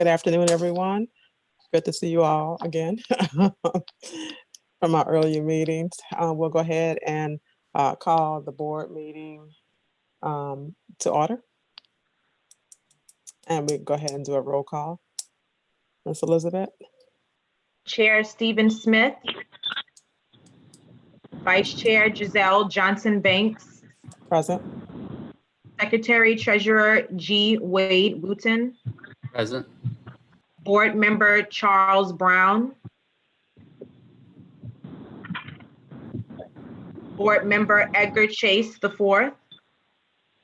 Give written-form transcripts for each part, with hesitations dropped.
Good afternoon, everyone. Good to see you all again from our earlier meetings. We'll go ahead and call the board meeting to order. And we go ahead and do a roll call. Ms. Elizabeth? Chair Stephen Smith. Vice Chair Giselle Johnson-Banks. Present. Secretary Treasurer G. Wade Wooten. Present. Board Member Charles Brown. Board Member Edgar Chase IV.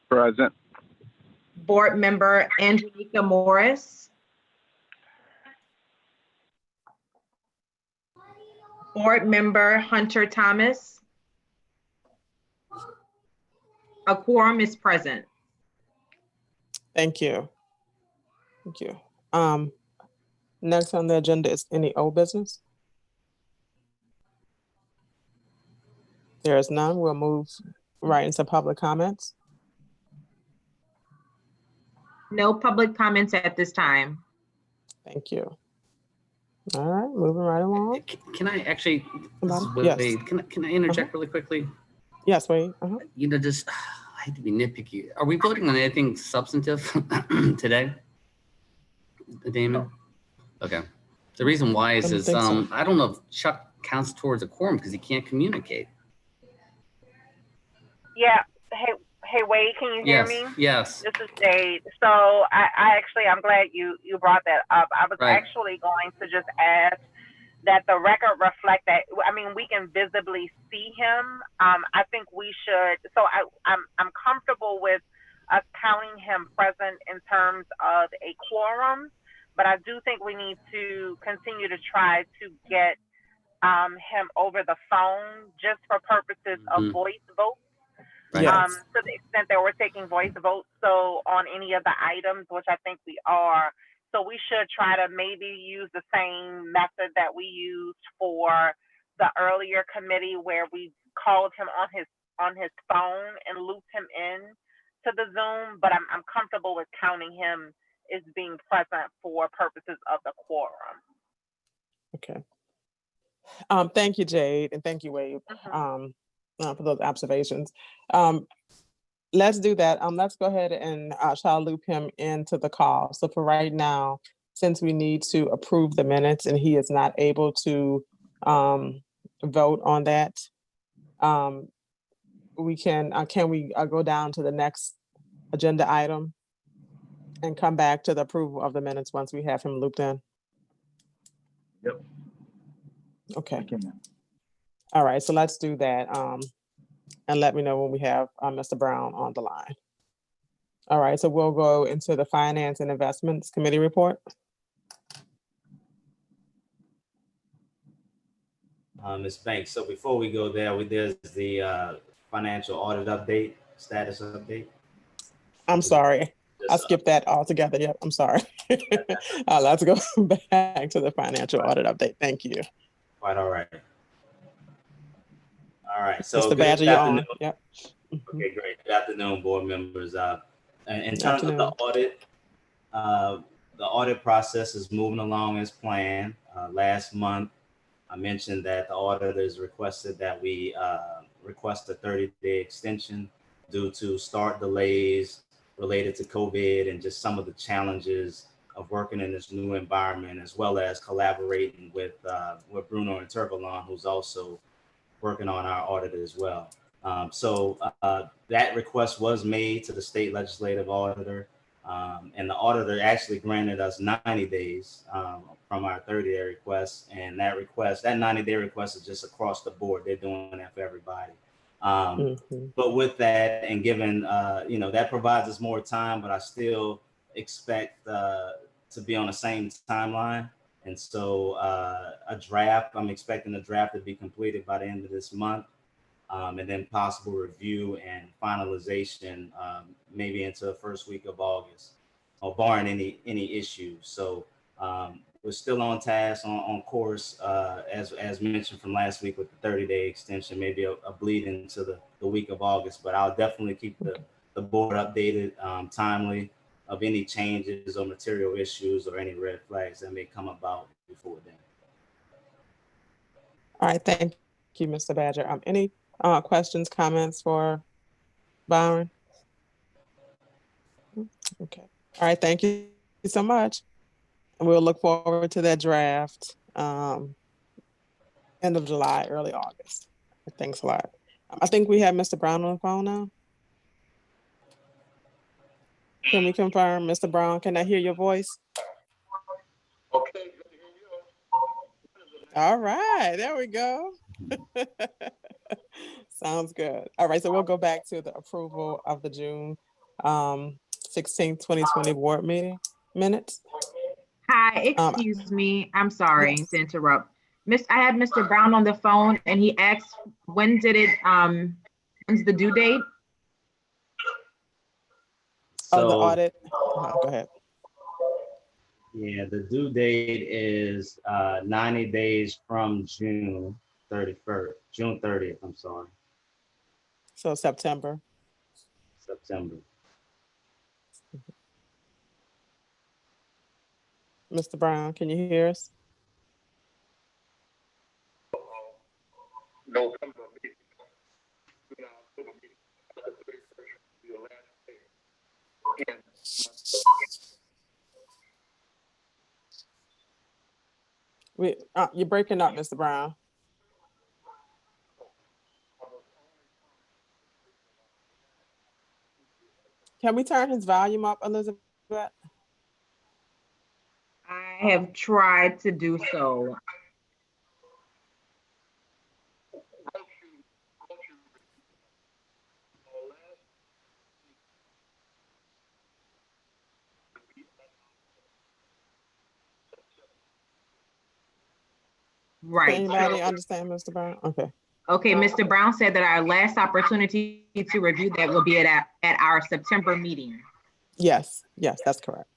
Present. Board Member Angelica Morris. Board Member Hunter Thomas. A quorum is present. Thank you. Thank you. Next on the agenda is any old business? There is none. We'll move right into public comments. No public comments at this time. Thank you. All right, moving right along. Can I actually, Yes. Wade, can I interject really quickly? Yes, Wade. You know, just, I hate to be nitpicky. Are we voting on anything substantive today? Damon? Okay. The reason why is, I don't know if Chuck counts towards a quorum because he can't communicate. Yeah. Hey, Wade, can you hear me? Yes. This is Jade. So I'm glad you brought that up. I was actually going to just ask that the record reflect that. I mean, we can visibly see him. I think we should. So I'm comfortable with us counting him present in terms of a quorum, but I do think we need to continue to try to get him over the phone just for purposes of voice votes. Yes. To the extent that we're taking voice votes, so on any of the items, which I think we are, so we should try to maybe use the same method that we used for the earlier committee, where we called him on his phone and looped him in to the Zoom. But I'm comfortable with counting him as being present for purposes of the quorum. Okay. Thank you, Jade, and thank you, Wade. For those observations. Let's do that. Let's go ahead and shall loop him into the call. So for right now, since we need to approve the minutes and he is not able to vote on that, we can we go down to the next agenda item and come back to the approval of the minutes once we have him looped in? Yep. Okay. All right, so let's do that. And let me know when we have Mr. Brown on the line. All right, so we'll go into the Finance and Investments Committee report. Ms. Banks, so before we go there, there's the financial audit update, status update. I'm sorry, I skipped that altogether. Yep, I'm sorry. Let's go back to the financial audit update. Thank you. Quite all right. All right, so Mr. Badger, you're on. Yep. Okay, great. Good afternoon, board members. In terms of the audit process is moving along as planned. Last month, I mentioned that the auditors requested that we request a 30-day extension due to start delays related to COVID and just some of the challenges of working in this new environment, as well as collaborating with Bruno and Turbalon, who's also working on our audit as well. So that request was made to the state legislative auditor, and the auditor actually granted us 90 days from our 30-day request. And that 90-day request is just across the board. They're doing that for everybody. But with that, and given, that provides us more time, but I still expect to be on the same timeline. And so I'm expecting the draft to be completed by the end of this month, and then possible review and finalization maybe into the first week of August, or barring any issues. So we're still on task, on course, as mentioned from last week with the 30-day extension, maybe a bleed into the week of August, but I'll definitely keep the board updated timely. of any changes or material issues or any red flags that may come about before then. All right, thank you, Mr. Badger. Any questions, comments for Byron? Okay. All right, thank you so much. And we'll look forward to that draft end of July, early August. Thanks a lot. I think we have Mr. Brown on the phone now. Can we confirm, Mr. Brown? Can I hear your voice? Okay. All right, there we go. Sounds good. All right, so we'll go back to the approval of the June 16th, 2020 board meeting minutes. Hi, excuse me. I'm sorry Yes. to interrupt. I had Mr. Brown on the phone and he asked, when's the due date? Oh, the So, audit. Go ahead. yeah, the due date is 90 days from June 31st, June 30th, I'm sorry, So September. September. Mr. Brown, can you hear us? No, come to a meeting. You know, October meeting. The 31st will be the last day. And You're breaking up, Mr. Brown. Can we turn his volume up, Elizabeth? I have tried to do so. Can Right. anybody understand, Mr. Brown? Okay. Okay, Mr. Brown said that our last opportunity to review that will be at our September meeting. Yes, that's correct.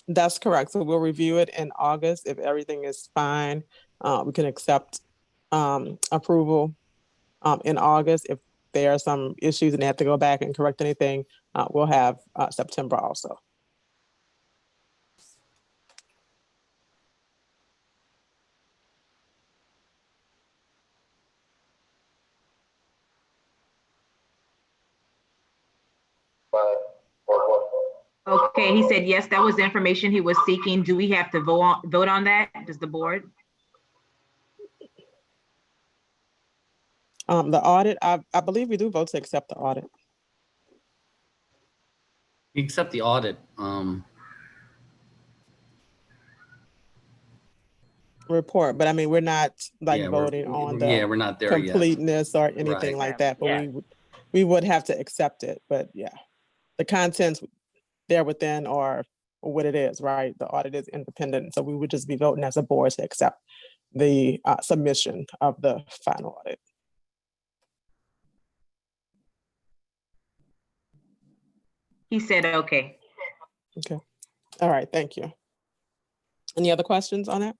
That's correct. So we'll review it in August. If everything is fine, we can accept approval in August. If there are some issues and they have to go back and correct anything, we'll have September also. Okay, he said, yes, that was the information he was seeking. Do we have to vote on that? Does the board? The audit, I believe we do vote to accept the audit. We accept the audit. Report, but I mean, we're not like Yeah, voting on the we're not there yet. completeness or anything Right. like that, but Yeah. we would have to accept it. But yeah, the contents there within are what it is, right? The audit is independent, so we would just be voting as a board to accept the submission of the final audit. He said, okay. Okay. All right. Thank you. Any other questions on that?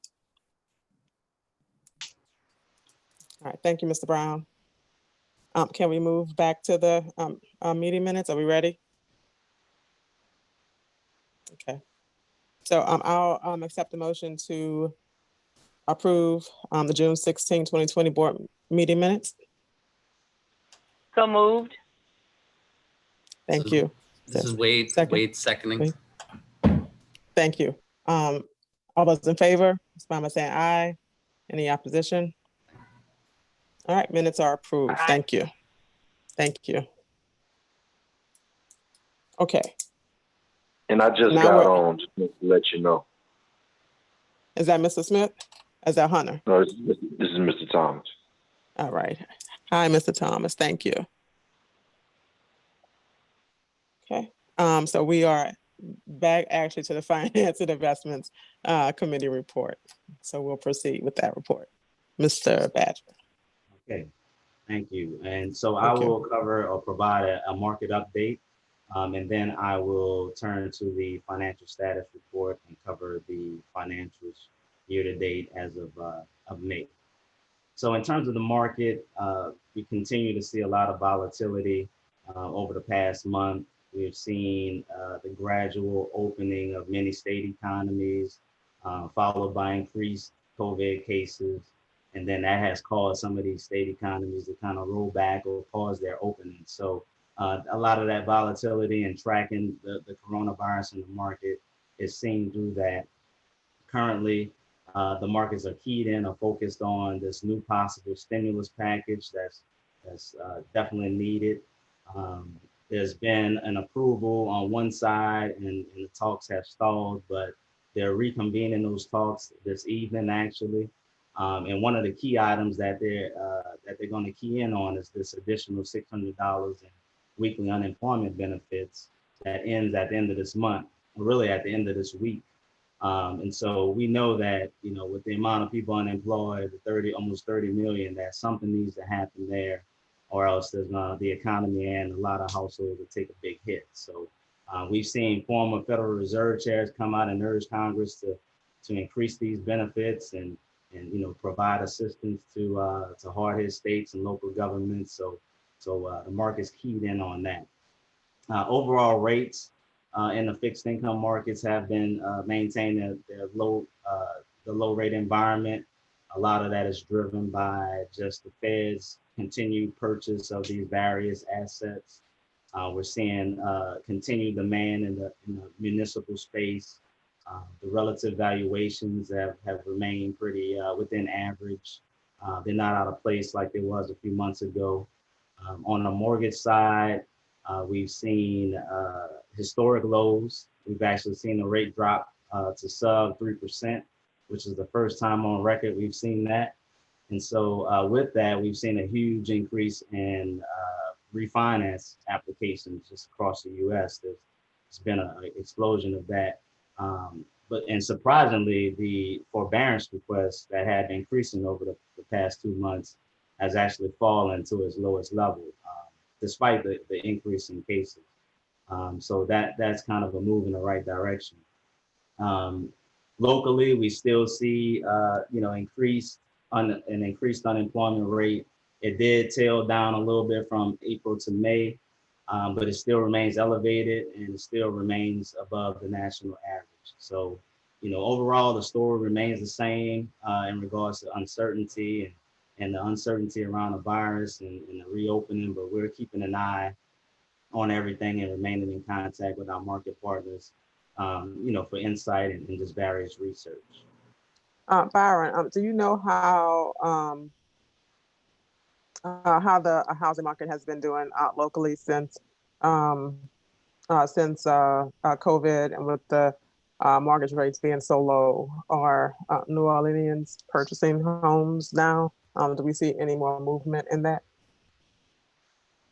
All right. Thank you, Mr. Brown. Can we move back to the meeting minutes? Are we ready? Okay. So I'll accept the motion to approve the June 16, 2020 board meeting minutes. So moved. Thank you. This is Wade. Second. Wade seconding. Wade. Thank you. All those in favor, respond by saying aye. Any opposition? All right, minutes are approved. Aye. Thank you. Thank you. Okay. And I just Now got we're- on just to let you know. Is that Mr. Smith? Is that Hunter? No, this is Mr. Thomas. All right. Hi, Mr. Thomas. Thank you. Okay. So we are back actually to the Finance and Investments Committee report. So we'll proceed with that report. Mr. Badger. Okay, thank you. And so I Thank you. will cover or provide a market update, and then I will turn to the financial status report and cover the financials year to date as of May. So in terms of the market, we continue to see a lot of volatility over the past month. We've seen the gradual opening of many state economies, followed by increased COVID cases. And then that has caused some of these state economies to kind of roll back or pause their opening. So a lot of that volatility and tracking the coronavirus in the market is seen through that. Currently, the markets are keyed in or focused on this new possible stimulus package that's definitely needed. There's been an approval on one side and the talks have stalled, but they're reconvening those talks this evening actually. And one of the key items that they're going to key in on is this additional $600 in weekly unemployment benefits that ends at the end of this month, or really at the end of this week. And so we know that, with the amount of people unemployed, almost 30 million, that something needs to happen there, or else the economy and a lot of households will take a big hit. So we've seen former Federal Reserve chairs come out and urge Congress to increase these benefits and provide assistance to hard hit states and local governments. So the market's keyed in on that. Overall rates in the fixed income markets have been maintaining the low rate environment. A lot of that is driven by just the Fed's continued purchase of these various assets. We're seeing continued demand in the municipal space. The relative valuations have remained pretty within average. They're not out of place like they was a few months ago. On the mortgage side, we've seen historic lows. We've actually seen the rate drop to sub 3%, which is the first time on record we've seen that. And so with that, we've seen a huge increase in refinance applications just across the US. There's been an explosion of that. And surprisingly, the forbearance requests that had been increasing over the past 2 months has actually fallen to its lowest level, despite the increase in cases. So that's kind of a move in the right direction. Locally, we still see an increased unemployment rate. It did tail down a little bit from April to May, but it still remains elevated and it still remains above the national average. So, overall, the story remains the same in regards to uncertainty and the uncertainty around the virus and the reopening, but we're keeping an eye on everything and remaining in contact with our market partners, for insight and just various research. Byron, do you know how the housing market has been doing locally since COVID, and with the mortgage rates being so low? Are New Orleanians purchasing homes now? Do we see any more movement in that?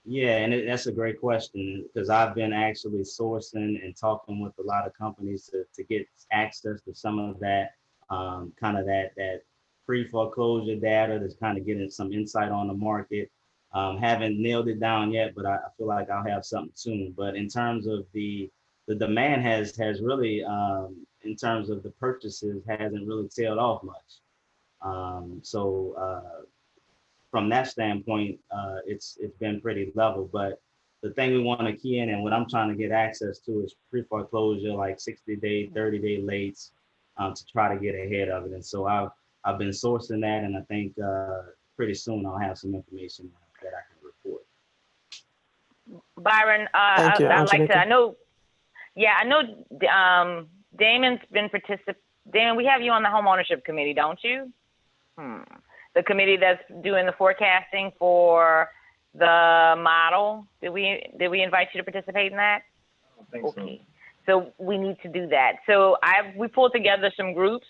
Yeah, and that's a great question, because I've been actually sourcing and talking with a lot of companies to get access to some of that kind of that pre-foreclosure data, that's kind of getting some insight on the market. Haven't nailed it down yet, but I feel like I'll have something soon. But in terms of the demand has really, in terms of the purchases, hasn't really tailed off much. From that standpoint, it's been pretty level. But the thing we want to key in, and what I'm trying to get access to, is pre-foreclosure, like 60-day, 30-day lates, to try to get ahead of it. And so I've been sourcing that, and I think pretty soon I'll have some information that I can report. Byron, Thank you, I'd like to, Angelica. I know Damon's been Damon, we have you on the home ownership committee, don't you? The committee that's doing the forecasting for the model. Did we invite you to participate in that? I think okay. So we need to do that. So we pulled together some groups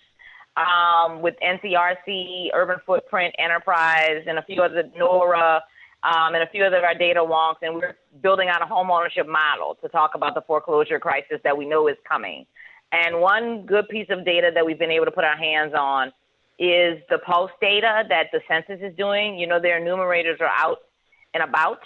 with NCRC, Urban Footprint, Enterprise, and a few other, NORA, and a few other of our data wonks, and we're building out a home ownership model to talk about the foreclosure crisis that we know is coming. And one good piece of data that we've been able to put our hands on is the pulse data that the census is doing. Their enumerators are out and about,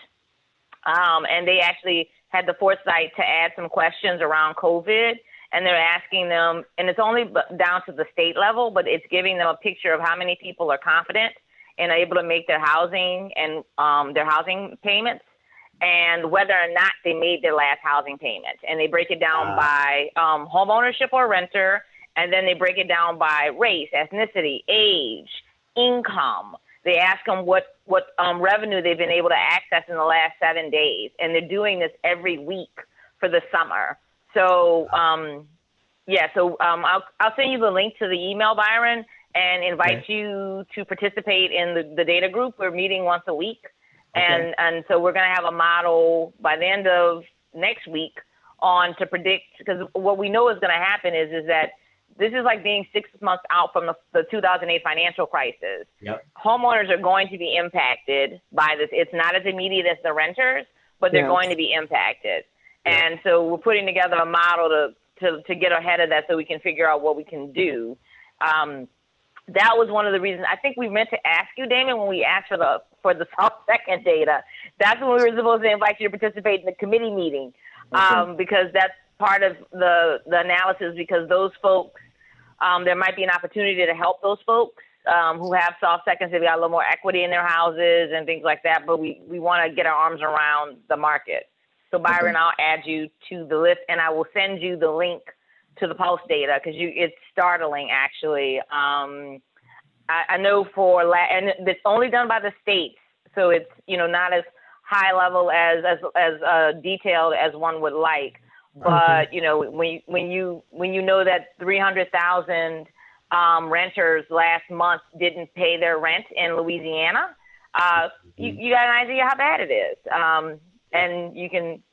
and they actually had the foresight to add some questions around COVID, and they're asking them, and it's only down to the state level, but it's giving them a picture of how many people are confident and able to make their housing and their housing payments. and whether or not they made their last housing payment. And they break it down by home ownership or renter, and then they break it down by race, ethnicity, age, income. They ask them what revenue they've been able to access in the last 7 days, and they're doing this every week for the summer. So I'll send you the link to the email, Byron, and invite you to participate in the data group. We're meeting once a week. And so we're going to have a model by the end of next week to predict, because what we know is going to happen is that this is like being 6 months out from the 2008 financial crisis. Yep. Homeowners are going to be impacted by this. It's not as immediate as the renters, but they're going to be impacted. Yep. And so we're putting together a model to get ahead of that so we can figure out what we can do. That was one of the reasons I think we meant to ask you, Damon, when we asked for the South Second data. That's when we were supposed to invite you to participate in the committee meeting, because that's part of the analysis. Because those folks, there might be an opportunity to help those folks who have South Seconds. They've got a little more equity in their houses and things like that. But we want to get our arms around the market. So Byron, I'll add you to the list, and I will send you the link to the Pulse data, because it's startling, actually. I know and it's only done by the states, so it's not as high level as detailed as one would like. But when you know that 300,000 renters last month didn't pay their rent in Louisiana, you got an idea how bad it is. And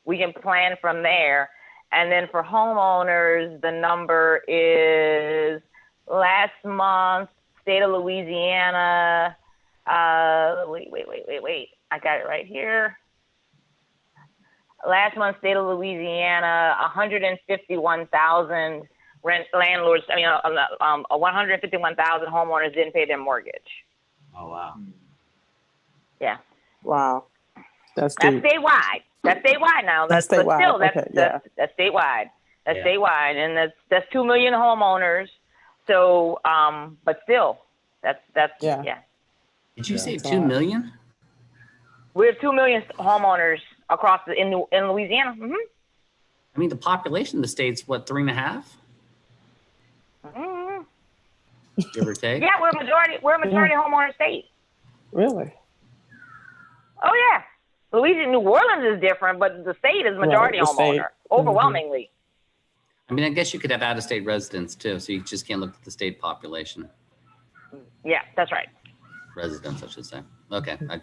we can plan from there. And then for homeowners, the number is last month, state of Louisiana. Wait. I got it right here. Last month, state of Louisiana, 151,000 landlords. 151,000 homeowners didn't pay their mortgage. Oh, wow. Yeah. Wow. That's statewide. That's statewide now. That's statewide. But still, that's statewide. That's statewide, and that's 2 million homeowners. So, but still, that's yeah. Did you say 2 million? We have 2 million homeowners across in Louisiana. Mm-hmm. I mean, the population of the state's what, 3.5? Mm-hmm. Give or take. Yeah, we're a majority homeowner state. Really? Oh yeah. Louisiana, New Orleans is different, but the state is majority homeowner, overwhelmingly. I mean, I guess you could have out-of-state residents too, so you just can't look at the state population. Yeah, that's right. Residents, I should say. Okay, and our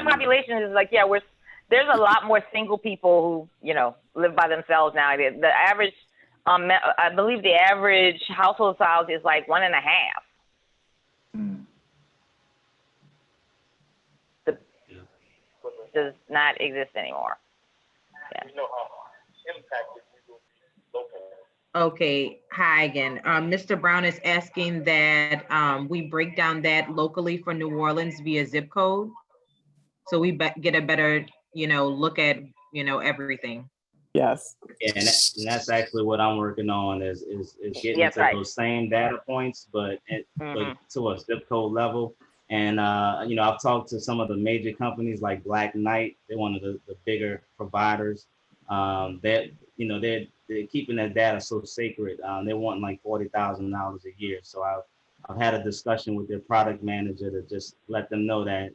population is like, there's a lot more single people who live by themselves now. The average, I believe, the average household size is like 1.5. Does not exist anymore. Yeah. Okay, hi again. Mr. Brown is asking that we break down that locally for New Orleans via zip code, so we get a better, look at, everything. Yes. Yeah, and that's actually what I'm working on is getting to those same data points, but to a zip code level. And, I've talked to some of the major companies like Black Knight. They're one of the bigger providers. They're keeping that data so sacred. They want like $40,000 a year. So I've had a discussion with their product manager to just let them know that,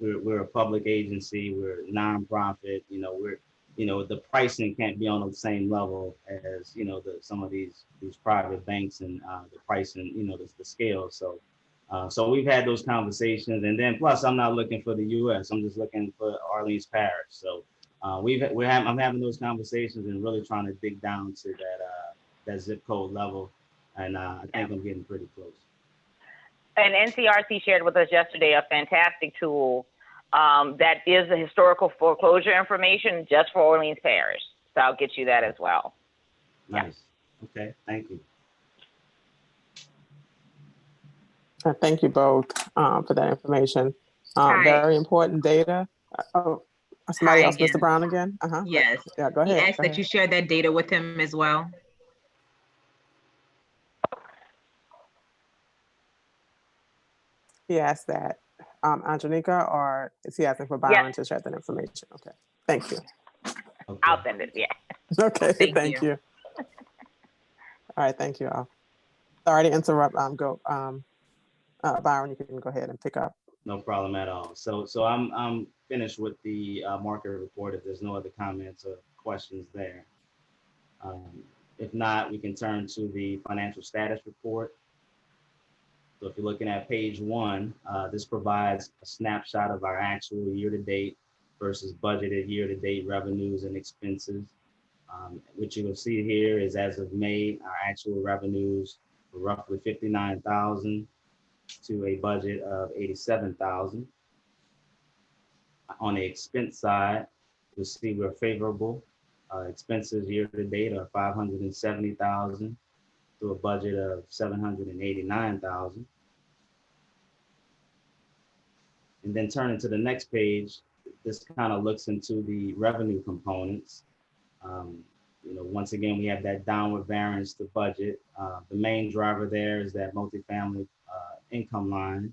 we're a public agency, we're a nonprofit, the pricing can't be on the same level as, some of these private banks and the pricing, the scale. So we've had those conversations, and then plus I'm not looking for the U.S. I'm just looking for Orleans Parish. So I'm having those conversations and really trying to dig down to that zip code level, and I think I'm getting pretty close. And NCRC shared with us yesterday a fantastic tool that is the historical foreclosure information just for Orleans Parish. So I'll get you that as well. Nice. Yeah. Okay. Thank you. Thank you both for that information. Very important data. Somebody else, Mr. Brown again? Yes. Yeah, go ahead. He asked that you share that data with him as well. He asked that. Angelika, or is he asking for Byron to share that information? Okay, thank you. Okay. I'll send it. Yeah. Okay, Thank thank you. you. All right, thank you all. Sorry to interrupt. Byron, you can go ahead and pick up. No problem at all. So I'm finished with the market report. If there's no other comments or questions there. If not, we can turn to the financial status report. So if you're looking at page 1, this provides a snapshot of our actual year-to-date versus budgeted year-to-date revenues and expenses. What you will see here is as of May, our actual revenues were roughly 59,000 to a budget of 87,000. On the expense side, you'll see we're favorable. Expenses year-to-date are 570,000 to a budget of 789,000. And then turning to the next page, this kind of looks into the revenue components. Once again, we have that downward variance to budget. The main driver there is that multifamily income line,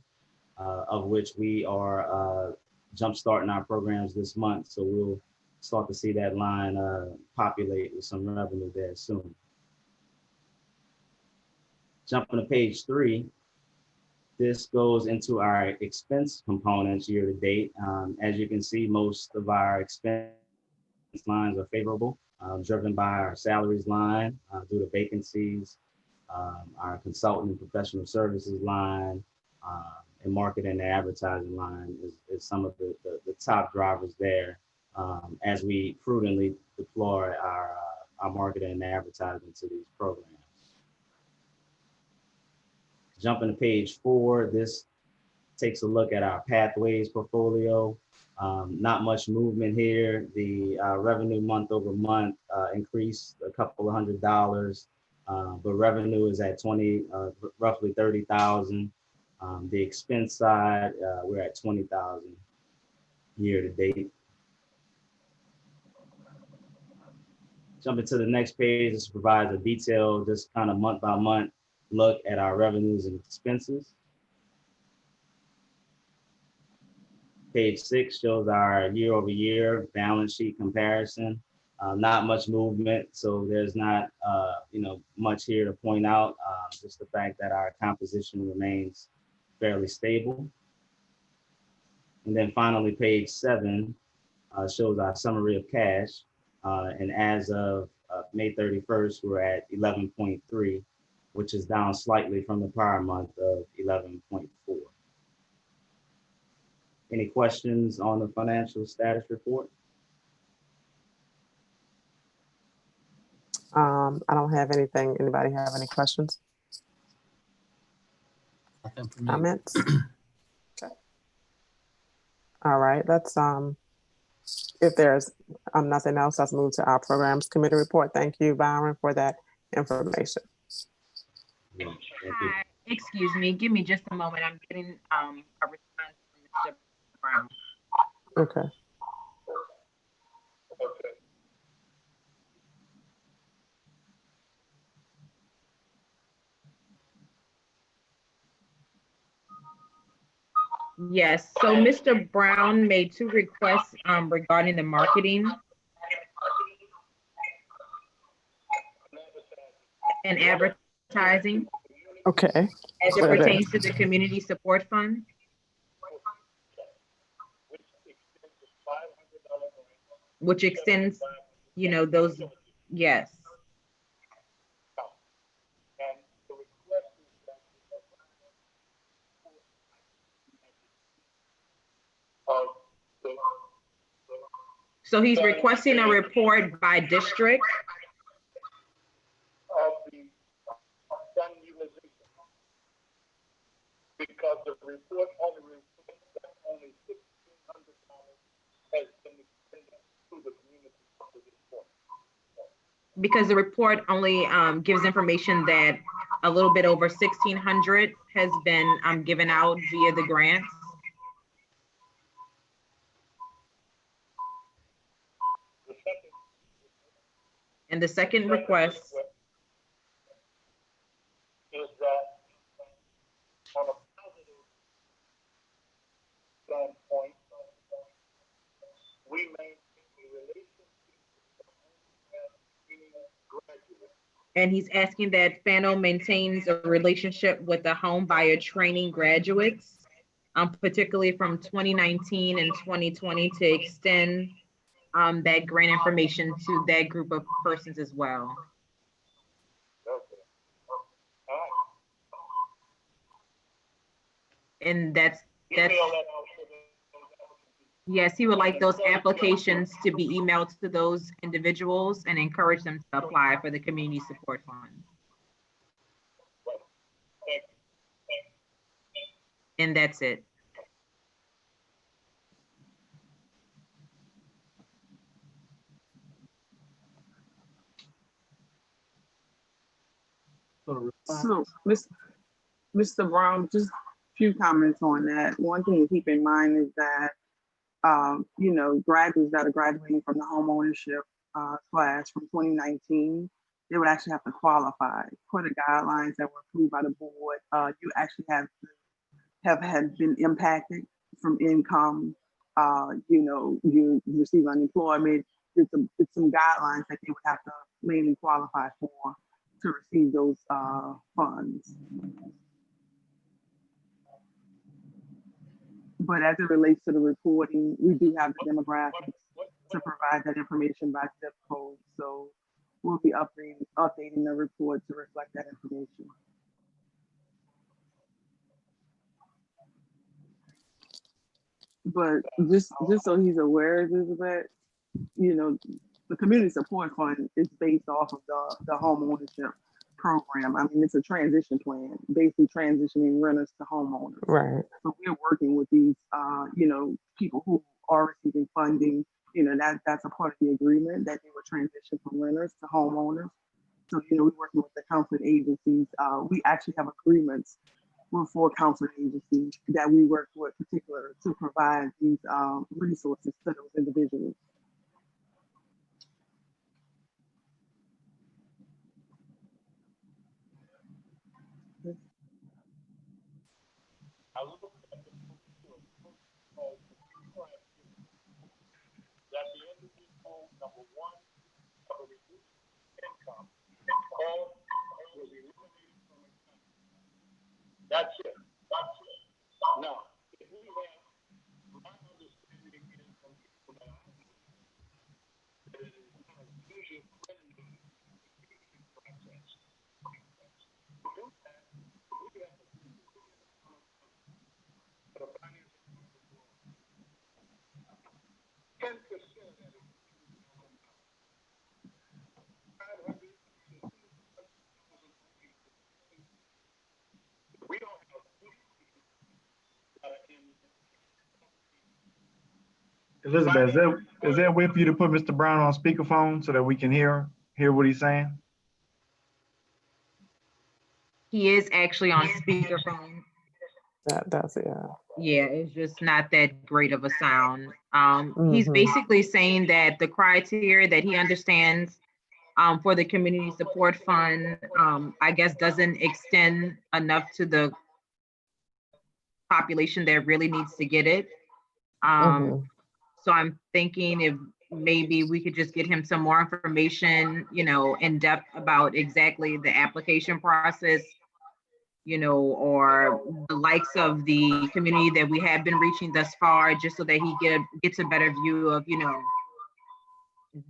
of which we are jumpstarting our programs this month. So we'll start to see that line populate with some revenue there soon. Jumping to page 3, this goes into our expense components year to date. As you can see, most of our expense lines are favorable, driven by our salaries line due to vacancies, our consultant and professional services line, and marketing and advertising line is some of the top drivers there as we prudently deploy our marketing and advertising to these programs. Jumping to page 4, this takes a look at our pathways portfolio. Not much movement here. The revenue month over month increased a couple of $100, but revenue is at roughly 30,000. The expense side, we're at 20,000 year to date. Jumping to the next page, this provides a detailed, just kind of month by month look at our revenues and expenses. Page 6 shows our year over year balance sheet comparison. Not much movement, so there's not much here to point out. Just the fact that our composition remains fairly stable. And then finally, page 7 shows our summary of cash. And as of May 31st, we're at 11.3, which is down slightly from the prior month of 11.4. Any questions on the financial status report? I don't have anything. Anybody have any questions? Nothing from me. Comments? Okay. All right, let's if there's nothing else, let's move to our programs committee report. Thank you, Byron, for that information. Yeah, thank you. Hi, excuse me, give me just a moment. I'm getting a response from Mr. Brown. Okay. Okay. Yes, so Mr. Brown made 2 requests regarding the marketing and advertising Okay. as it pertains to the community support fund, which extends, those, yes. And the request is that of the So he's requesting a report by district. of the fund utilization. Because the report only reflects that only $1,600 has been expended to the community up to this point. Because the report only gives information that a little bit over 1,600 has been given out via the grants. The second And the second request, is that on a positive, And he's asking that Fano maintains a relationship with the home buyer training graduates, particularly from 2019 and 2020, to extend that grant information to that group of persons as well. And that's yes, he would like those applications to be emailed to those individuals and encourage them to apply for the community support fund. And that's it. So, Mr. Brown, just a few comments on that. One thing to keep in mind is that, you know, graduates that are graduating from the home ownership class from 2019, they would actually have to qualify for the guidelines that were approved by the board. You actually have had been impacted from income. You know, you receive unemployment. It's some guidelines that they would have to mainly qualify for to receive those funds. But as it relates to the reporting, we do have the demographics to provide that information by zip code. So we'll be updating the report to reflect that information. But just so he's aware, Elizabeth, you know, the community support fund is based off of the home ownership program. I mean, it's a transition plan, basically transitioning renters to homeowners. Right. So we're working with these, you know, people who are receiving funding. You know, that's a part of the agreement that they would transition from renters to homeowners. So, you know, we're working with the counseling agencies. We actually have agreements with 4 counseling agencies that we work with, particular to provide these resources to those individuals. I looked at the protocol that the individual, number one, have a reduced income, all will be eliminated from the country. That's it. That's it. Now, if we have, my understanding is from people that I know, that it is not a user-friendly process. To do that, we have to the financial 10% of that is we don't have Elizabeth, is there a way for you to put Mr. Brown on speakerphone so that we can hear what he's saying? He is actually on speakerphone. That's it. Yeah, it's just not that great of a sound. He's Mhm. basically saying that the criteria that he understands for the community support fund, I guess, doesn't extend enough to the population that really needs to get it. Mhm. So I'm thinking if maybe we could just get him some more information, you know, in depth about exactly the application process, you know, or the likes of the community that we have been reaching thus far, just so that he gets a better view of, you know,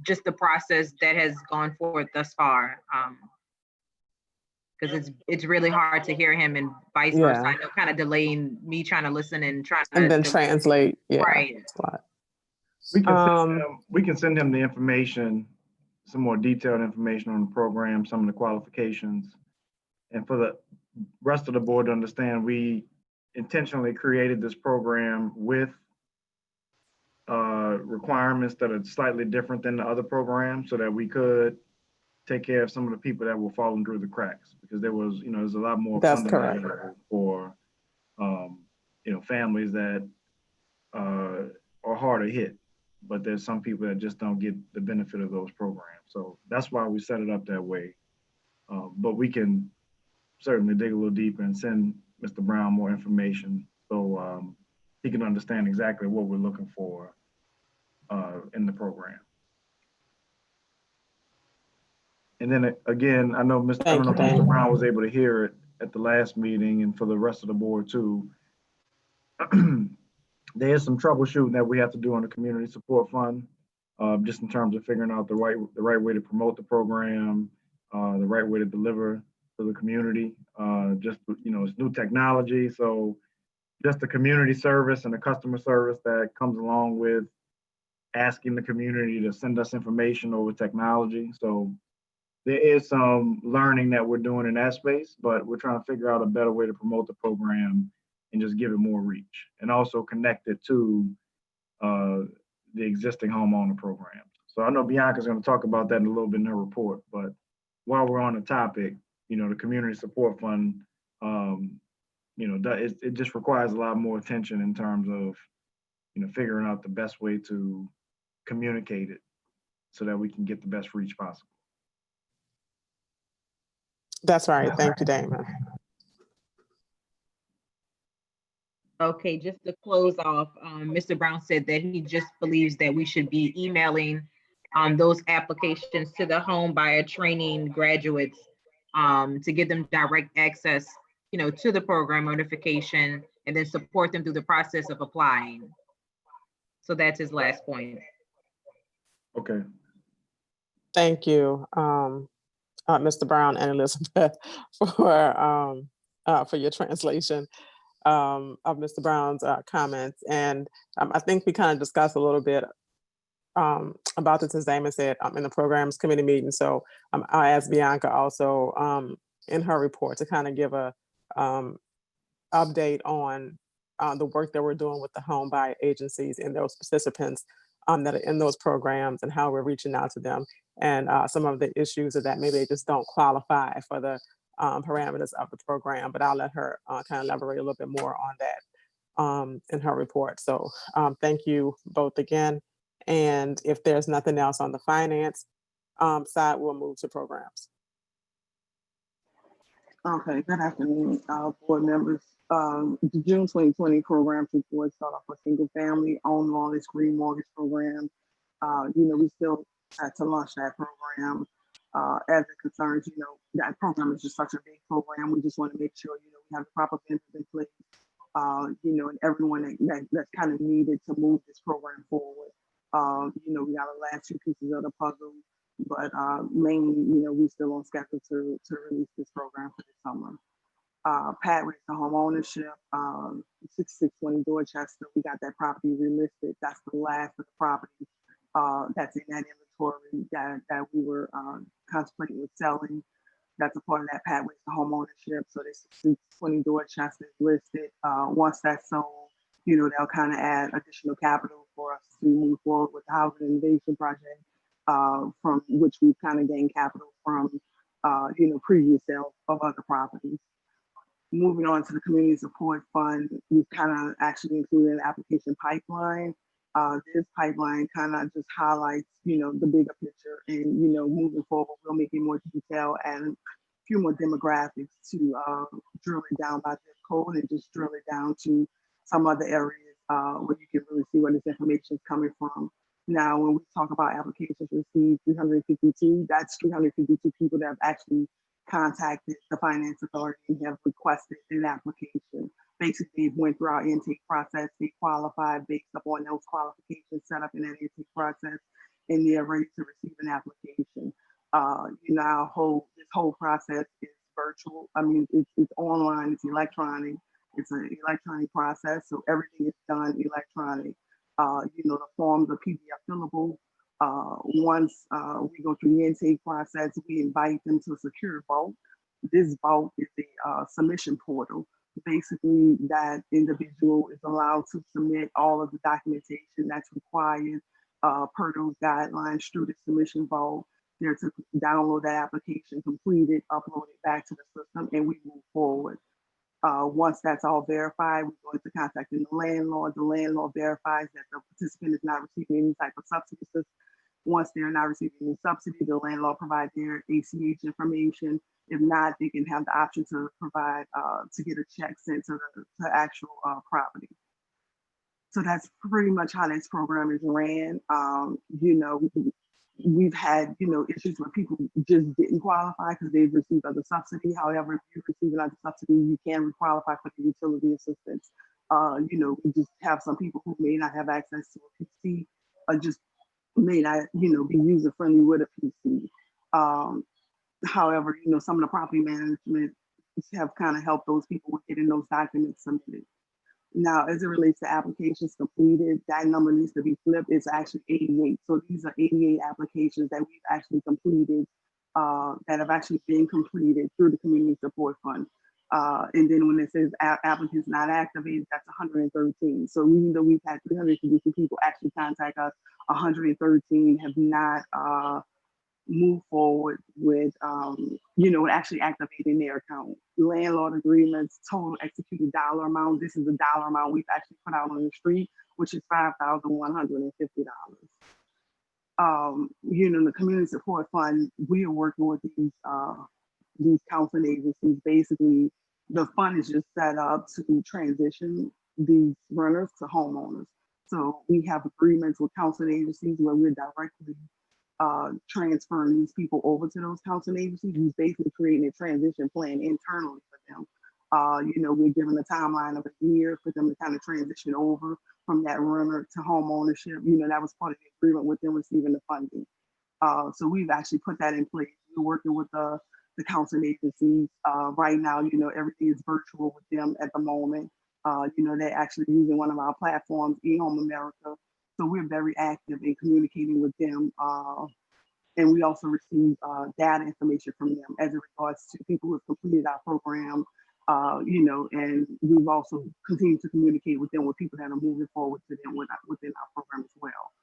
just the process that has gone forward thus far. Because it's really hard to hear him and vice versa. I know, kind of delaying me trying to listen and trying to And then translate. Yeah. Right. We can send him the information, some more detailed information on the program, some of the qualifications. And for the rest of the board to understand, we intentionally created this program with requirements that are slightly different than the other programs so that we could take care of some of the people that were falling through the cracks, because there was, you know, there's a lot more That's funding correct. available for, you know, families that are harder hit, but there's some people that just don't get the benefit of those programs. So that's why we set it up that way. But we can certainly dig a little deeper and send Mr. Brown more information so he can understand exactly what we're looking for in the program. And then again, I know I don't know if Mr. Brown was able to hear it at the last meeting, and for the rest of the board too. There is some troubleshooting that we have to do on the community support fund, just in terms of figuring out the right way to promote the program, the right way to deliver to the community. Just, you know, it's new technology, so just the community service and the customer service that comes along with asking the community to send us information over technology. So there is some learning that we're doing in that space, but we're trying to figure out a better way to promote the program and just give it more reach, and also connect it to the existing homeowner programs. So I know Bianca's going to talk about that in a little bit in her report, but while we're on the topic, you know, the community support fund, you know, it just requires a lot more attention in terms of, you know, figuring out the best way to communicate it so that we can get the best reach possible. That's right. Thank you, Damon. Okay, just to close off, Mr. Brown said that he just believes that we should be emailing those applications to the home buyer training graduates to give them direct access, you know, to the program notification, and then support them through the process of applying. So that's his last point. Okay. Thank you, Mr. Brown and Elizabeth, for your translation of Mr. Brown's comments. And I think we kind of discussed a little bit about this, as Damon said, in the programs committee meeting. So I asked Bianca also in her report to kind of give a update on the work that we're doing with the home buyer agencies and those participants that are in those programs, and how we're reaching out to them, and some of the issues that maybe they just don't qualify for the parameters of the program. But I'll let her kind of elaborate a little bit more on that in her report. So thank you both again. And if there's nothing else on the finance side, we'll move to programs. Okay, good afternoon, board members. The June 2020 programs report start off with single family owned mortgage, green mortgage program. You know, we still had to launch that program. As it concerns, you know, that program is just such a big program. We just want to make sure, you know, we have the proper vendors in place, you know, and everyone that's kind of needed to move this program forward. You know, we got the last two pieces of the puzzle, but mainly, you know, we still on schedule to release this program for this summer. Pathways to home ownership, 6620 Dorchester, we got that property relisted. That's the last of the property that's in that inventory that we were contemplating with selling. That's a part of that Pathways to home ownership. So this 6620 Dorchester is listed. Once that's sold, you know, they'll kind of add additional capital for us to move forward with the housing innovation project, from which we've kind of gained capital from, you know, previous sales of other properties. Moving on to the community support fund, we've kind of actually included an application pipeline. This pipeline kind of just highlights, you know, the bigger picture, and, you know, moving forward, we'll make it more detail and a few more demographics to drill it down by zip code, and just drill it down to some other areas where you can really see where this information is coming from. Now, when we talk about applications received, 352, that's 352 people that have actually contacted the finance authority and have requested an application. Basically, it went through our intake process. They qualified based upon those qualifications set up in that intake process, and they're ready to receive an application. You know, this whole process is virtual. I mean, it's online, it's electronic. It's an electronic process, so everything is done electronic. You know, the forms are PDF fillable. Once we go through the intake process, we invite them to a secure vault. This vault is a submission portal. Basically, that individual is allowed to submit all of the documentation that's required per those guidelines through the submission vault. They're to download that application, complete it, upload it back to the system, and we move forward. Once that's all verified, we're going to contact the landlord. The landlord verifies that the participant is not receiving any type of subsidy. Once they're not receiving any subsidy, the landlord provides their ACH information. If not, they can have the option to provide to get a check sent to the actual property. So that's pretty much how this program is ran. You know, we've had, issues where people just didn't qualify because they've received other subsidy. However, if you receive another subsidy, you can qualify for the utility assistance. We just have some people who may not have access to a PC or just may not, be user friendly with a PC. However, some of the property management have kind of helped those people with getting those documents submitted. Now, as it relates to applications completed, that number needs to be flipped. It's actually 88. So these are 88 applications that we've actually completed, that have actually been completed through the Community Support Fund. And then when it says applicants not activated, that's 113. So even though we've had 350 people actually contact us, 113 have not move forward with, actually activating their account. Landlord agreements, total executed dollar amount. This is the dollar amount we've actually put out on the street, which is $5,150. The Community Support Fund, we are working with these counseling agencies. Basically, the fund is just set up to transition these renters to homeowners. So we have agreements with counseling agencies where we're directly transferring these people over to those counseling agencies. Who's basically creating a transition plan internally for them. We're given a timeline of a year for them to kind of transition over from that renter to home ownership. That was part of the agreement with them receiving the funding. So we've actually put that in place. We're working with the counseling agencies. Right now, everything is virtual with them at the moment. They're actually using one of our platforms, eHome America. So we're very active in communicating with them. And we also receive data information from them as it regards to people who have completed our program, and we've also continued to communicate with them with people that are moving forward to them within our program as well.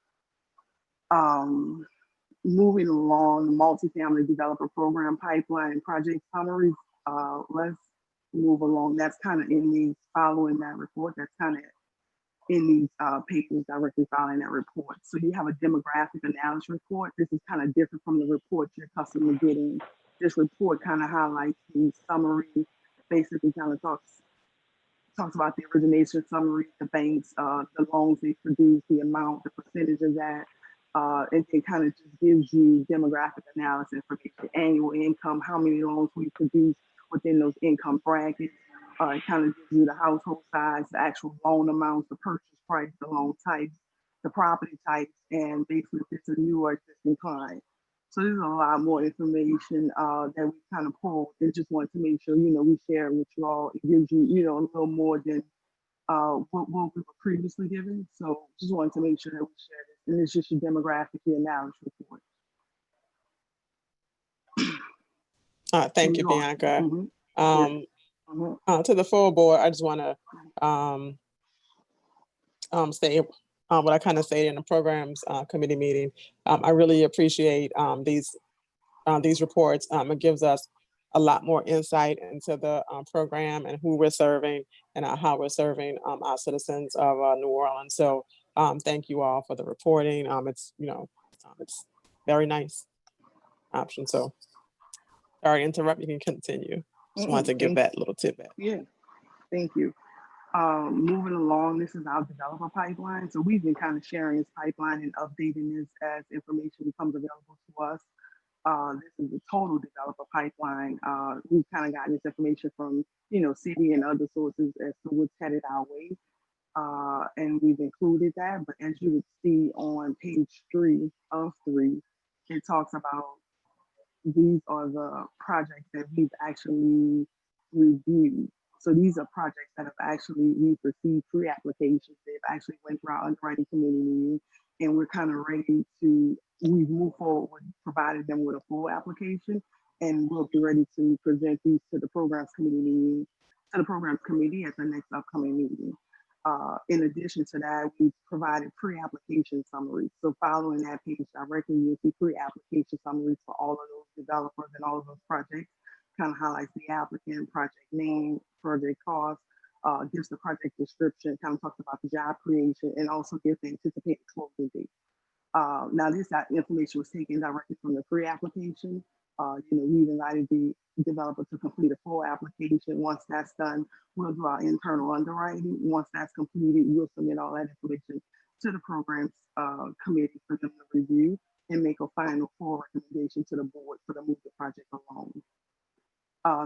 Moving along, the multifamily developer program pipeline project summaries. Let's move along. That's kind of in these, following that report, that's kind of in these papers directly following that report. So you have a demographic analysis report. This is kind of different from the report you're accustomed to getting. This report kind of highlights the summary, basically kind of talks about the origination summary, the banks, the loans they produce, the amount, the percentage of that. And it kind of just gives you demographic analysis information, annual income, how many loans we produce within those income brackets. It kind of gives you the household size, the actual loan amounts, the purchase price, the loan types, the property types, and basically if it's a new or existing client. So there's a lot more information that we kind of pulled, and just wanted to make sure, we share it with you all. It gives you, a little more than what we were previously given. So just wanted to make sure that we share this. And it's just your demographic analysis report. Thank you, Bianca. Mm-hmm. To the full board, I just want to say what I kind of stated in the programs committee meeting. I really appreciate these reports. It gives us a lot more insight into the program and who we're serving and how we're serving our citizens of New Orleans. So thank you all for the reporting. It's it's very nice option. So sorry to interrupt. You can continue. Just wanted to give that little tidbit. Yeah, thank you. Moving along, this is our developer pipeline. So we've been kind of sharing this pipeline and updating this as information becomes available to us. This is the total developer pipeline. We've kind of gotten this information from, city and other sources as to what's headed our way. And we've included that, but as you would see on page 3 of 3, it talks about these are the projects that we've actually reviewed. So these are projects that have actually, we've received pre-applications. They've actually went through our underwriting committee meeting, and we're kind of ready to, we've moved forward with provided them with a full application, and we'll be ready to present these to the programs committee at the next upcoming meeting. In addition to that, we provided pre-application summaries. So following that page directly, you'll see pre-application summaries for all of those developers and all of those projects. Kind of highlights the applicant, project name, project cost, gives the project description, kind of talks about the job creation, and also gives the anticipated closing date. Now this information was taken directly from the pre-application. We've invited the developer to complete a full application. Once that's done, we'll do our internal underwriting. Once that's completed, we'll submit all that information to the programs committee for them to review. and make a final full recommendation to the board for the move the project along.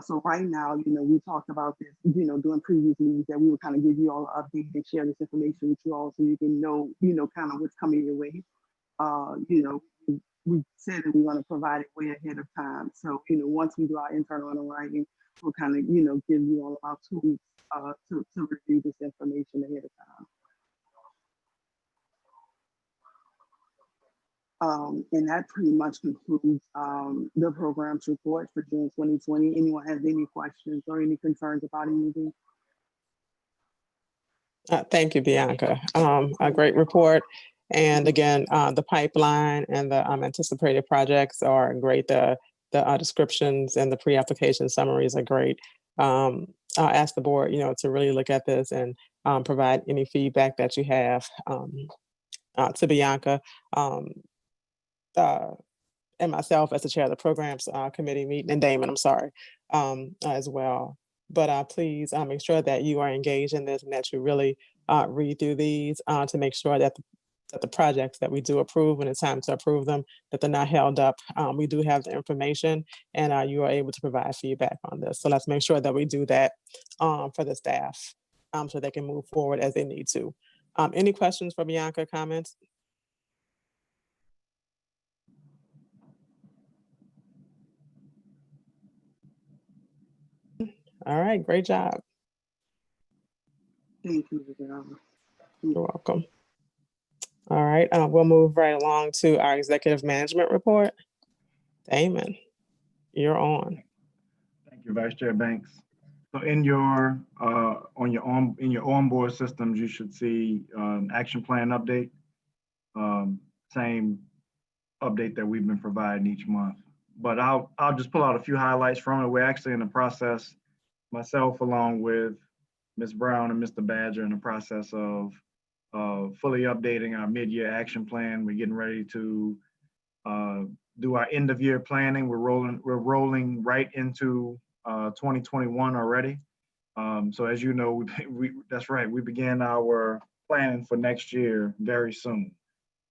So right now, we talked about this, during previous meetings, that we would kind of give you all an update and share this information with you all so you can know, kind of what's coming your way. We said that we want to provide it way ahead of time. So, once we do our internal underwriting, we'll kind of, give you all about 2 weeks to review this information ahead of time. And that pretty much concludes the program's report for June 2020. Anyone has any questions or any concerns about anything? Thank you, Bianca. A great report. And again, the pipeline and the anticipated projects are great. The descriptions and the pre-application summaries are great. I'll ask the board, to really look at this and provide any feedback that you have to Bianca and myself as the chair of the programs committee meeting, and Damon, I'm sorry, as well. But please make sure that you are engaged in this and that you really read through these to make sure that the projects that we do approve, when it's time to approve them, that they're not held up. We do have the information and you are able to provide feedback on this. So let's make sure that we do that for the staff so they can move forward as they need to. Any questions for Bianca, comments? All right, great job. Thank you. You're welcome. All right, we'll move right along to our executive management report. Damon, you're on. Thank you, Vice Chair Banks. So in your onboard systems, you should see an action plan update. Same update that we've been providing each month. But I'll just pull out a few highlights from it. We're actually in the process, myself along with Ms. Brown and Mr. Badger, in the process of fully updating our mid-year action plan. We're getting ready to do our end of year planning. We're rolling right into 2021 already. So as you know, that's right, we began our planning for next year very soon.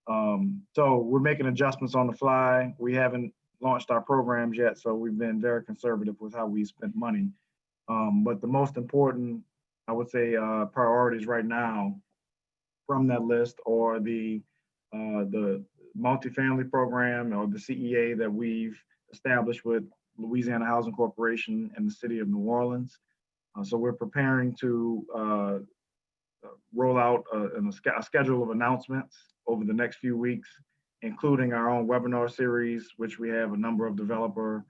So we're making adjustments on the fly. We haven't launched our programs yet, so we've been very conservative with how we spent money. But the most important, I would say, priorities right now from that list are the multifamily program, or the CEA, that we've established with Louisiana Housing Corporation and the City of New Orleans. So we're preparing to roll out a schedule of announcements over the next few weeks, including our own webinar series, which we have a number of developer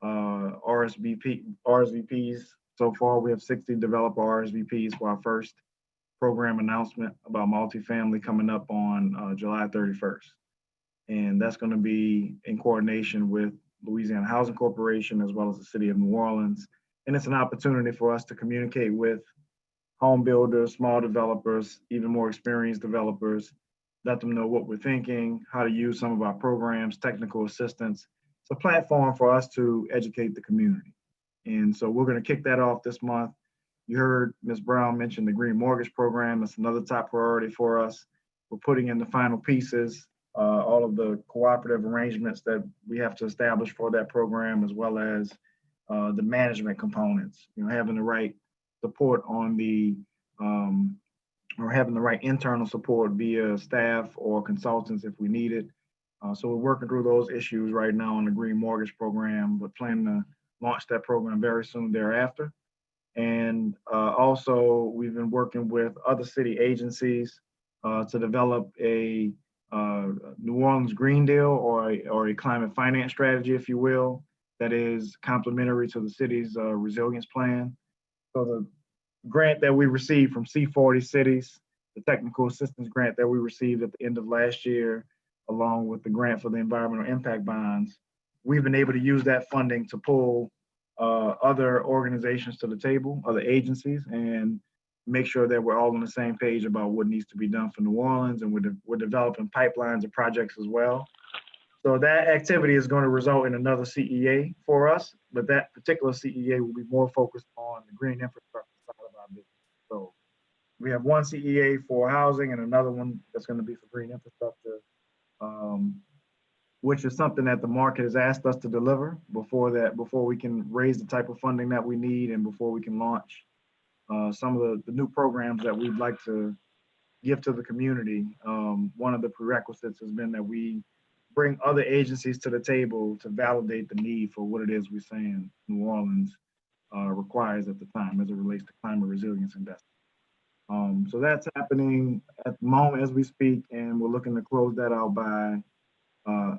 RSVPs. So far, we have 60 developer RSVPs for our first program announcement about multifamily coming up on July 31st. And that's going to be in coordination with Louisiana Housing Corporation as well as the City of New Orleans. And it's an opportunity for us to communicate with home builders, small developers, even more experienced developers, let them know what we're thinking, how to use some of our programs, technical assistance. It's a platform for us to educate the community. And so we're going to kick that off this month. You heard Ms. Brown mention the Green Mortgage Program. It's another top priority for us. We're putting in the final pieces, all of the cooperative arrangements that we have to establish for that program, as well as the management components, having the right support on the, or having the right internal support via staff or consultants if we need it. So we're working through those issues right now on the Green Mortgage Program, but planning to launch that program very soon thereafter. And also, we've been working with other city agencies to develop a New Orleans Green Deal, or a climate finance strategy, if you will, that is complementary to the city's resilience plan. So the grant that we received from C40 cities, the technical assistance grant that we received at the end of last year, along with the grant for the environmental impact bonds, we've been able to use that funding to pull other organizations to the table, other agencies, and make sure that we're all on the same page about what needs to be done for New Orleans. And we're developing pipelines of projects as well. So that activity is going to result in another CEA for us, but that particular CEA will be more focused on the green infrastructure side of our business. So we have one CEA for housing and another one that's going to be for green infrastructure. which is something that the market has asked us to deliver before we can raise the type of funding that we need and before we can launch some of the new programs that we'd like to give to the community. One of the prerequisites has been that we bring other agencies to the table to validate the need for what it is we're saying New Orleans requires at the time as it relates to climate resilience investment. So that's happening at the moment as we speak, and we're looking to close that out by,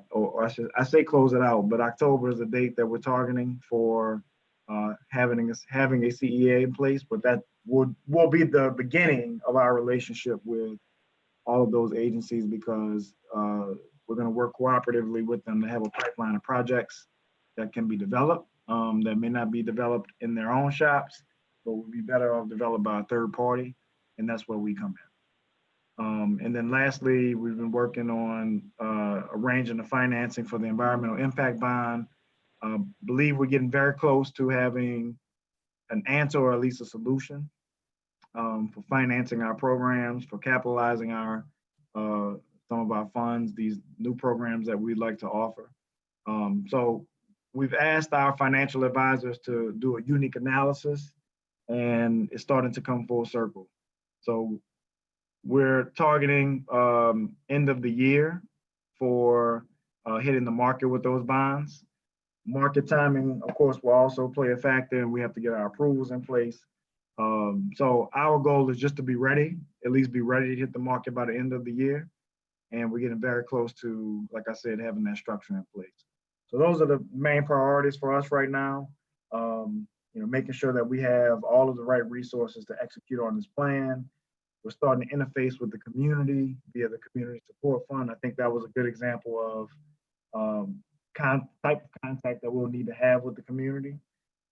or I say close it out, but October is the date that we're targeting for having a CEA in place, but that will be the beginning of our relationship with all of those agencies, because we're going to work cooperatively with them to have a pipeline of projects that can be developed, that may not be developed in their own shops, but would be better off developed by a third party, and that's where we come in. And then lastly, we've been working on arranging the financing for the environmental impact bond. Believe we're getting very close to having an answer, or at least a solution for financing our programs, for capitalizing our some of our funds, these new programs that we'd like to offer. So we've asked our financial advisors to do a unique analysis, and it's starting to come full circle. So we're targeting end of the year for hitting the market with those bonds. Market timing, of course, will also play a factor, and we have to get our approvals in place. So our goal is just to be ready, at least be ready to hit the market by the end of the year. And we're getting very close to, like I said, having that structure in place. So those are the main priorities for us right now. Making sure that we have all of the right resources to execute on this plan. We're starting to interface with the community via the community support fund. I think that was a good example of type of contact that we'll need to have with the community.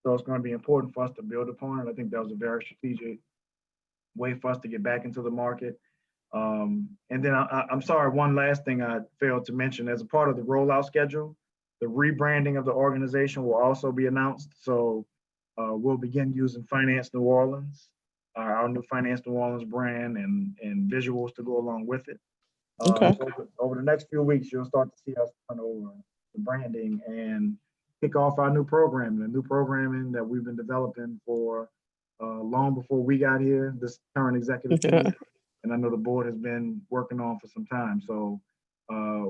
So it's going to be important for us to build upon it. I think that was a very strategic way for us to get back into the market. And then I'm sorry, one last thing I failed to mention. As a part of the rollout schedule, the rebranding of the organization will also be announced. So we'll begin using Finance New Orleans, our new Finance New Orleans brand, and visuals to go along with it. Okay. So over the next few weeks, you'll start to see us turn over the branding and kick off our new programming, the new programming that we've been developing for long before we got here, this current executive team. And I know the board has been working on for some time. So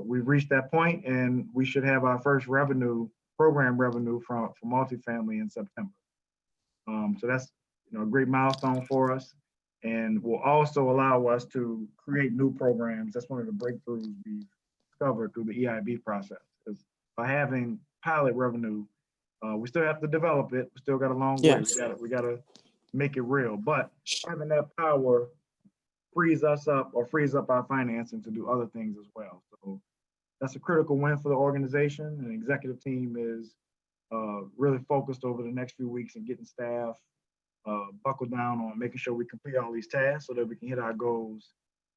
we've reached that point, and we should have our first program revenue for multifamily in September. So that's a great milestone for us, and will also allow us to create new programs. That's one of the breakthroughs we've discovered through the EIB process. Is by having pilot revenue, we still have to develop it. We still got a long way. We got to make it real. But having that power frees up our financing to do other things as well. So that's a critical win for the organization, and the executive team is really focused over the next few weeks and getting staff buckled down on making sure we complete all these tasks so that we can hit our goals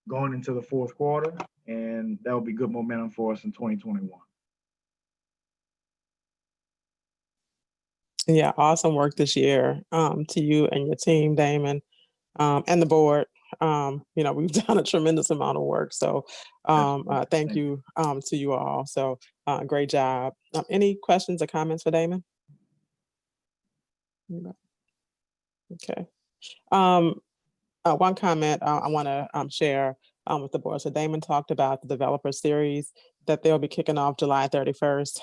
going into the fourth quarter, and that will be good momentum for us in 2021. Yeah, awesome work this year to you and your team, Damon, and the board. We've done a tremendous amount of work. So thank you to you all. So great job. Any questions or comments for Damon? Okay. One comment I want to share with the board. So Damon talked about the developer series that they'll be kicking off July 31st.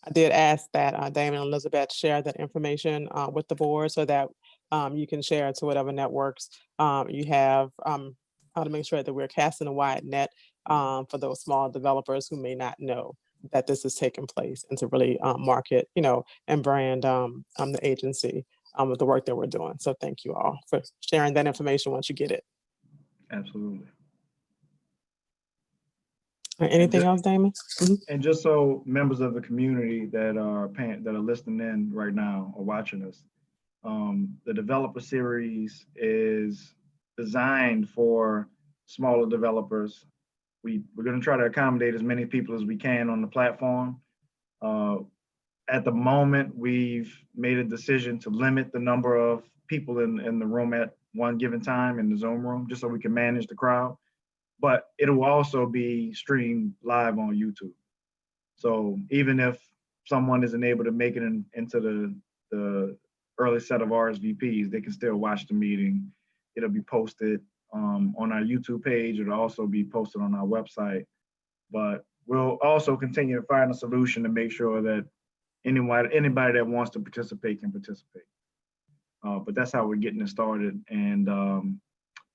I did ask that Damon and Elizabeth share that information with the board so that you can share it to whatever networks you have to make sure that we're casting a wide net for those small developers who may not know that this is taking place, and to really market, and brand the agency with the work that we're doing. So thank you all for sharing that information once you get it. Absolutely. Anything else, Damon? Mm-hmm. And just so members of the community that are listening in right now or watching us, the developer series is designed for smaller developers. We're going to try to accommodate as many people as we can on the platform. At the moment, we've made a decision to limit the number of people in the room at one given time in the Zoom room, just so we can manage the crowd. but it will also be streamed live on YouTube. So even if someone isn't able to make it into the early set of RSVPs, they can still watch the meeting. It'll be posted on our YouTube page. It'll also be posted on our website. But we'll also continue to find a solution to make sure that anybody that wants to participate can participate. But that's how we're getting it started. And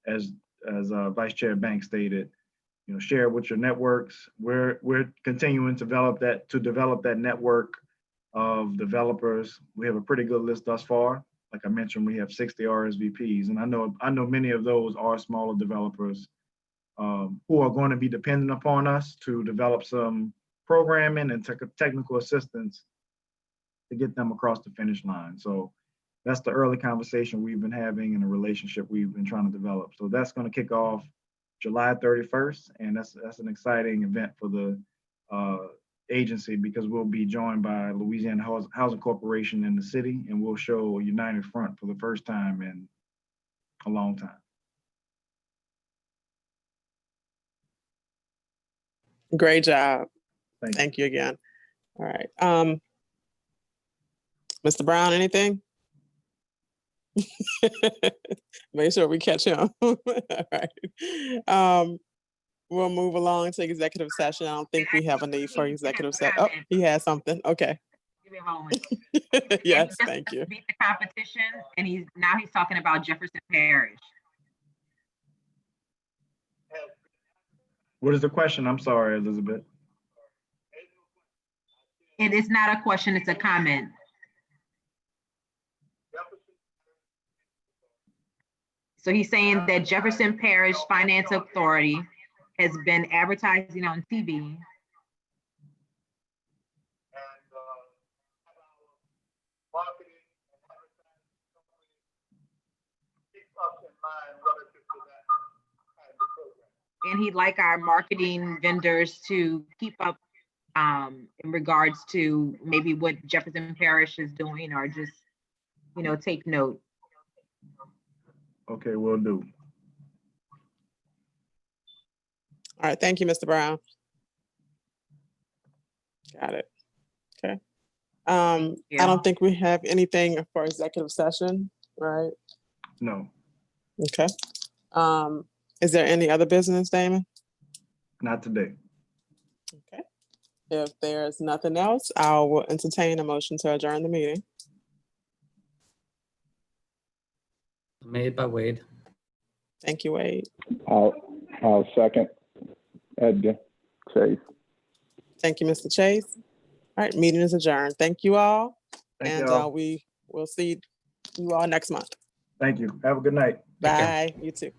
as Vice Chair Banks stated, share with your networks. We're continuing to develop that network of developers. We have a pretty good list thus far. Like I mentioned, we have 60 RSVPs, and I know many of those are smaller developers who are going to be dependent upon us to develop some programming and technical assistance to get them across the finish line. So that's the early conversation we've been having and the relationship we've been trying to develop. So that's going to kick off July 31st, and that's an exciting event for the agency, because we'll be joined by Louisiana Housing Corporation in the city, and we'll show a united front for the first time in a long time. Great job. Thank you. Thank you again. All right. Mr. Brown, anything? Make sure we catch him. All right. We'll move along to executive session. I don't think we have a need for executive session. Oh, he has something. Okay. Give me a moment. Yes, thank you. Beat the competition, and he's talking about Jefferson Parish. What is the question? I'm sorry, Elizabeth. It is not a question, it's a comment. So he's saying that Jefferson Parish Finance Authority has been advertising on TV. And he'd like our marketing vendors to keep up in regards to maybe what Jefferson Parish is doing, or just, take note. Okay, will do. All right, thank you, Mr. Brown. Got it. Okay. I don't think we have anything for executive session, right? No. Okay. Is there any other business, Damon? Not today. Okay. If there's nothing else, I will entertain a motion to adjourn the meeting. Made by Wade. Thank you, Wade. I'll second. Edgar Chase. Thank you, Mr. Chase. All right, meeting is adjourned. Thank you all. Thank and y'all. We will see you all next month. Thank you. Have a good night. Bye. You too.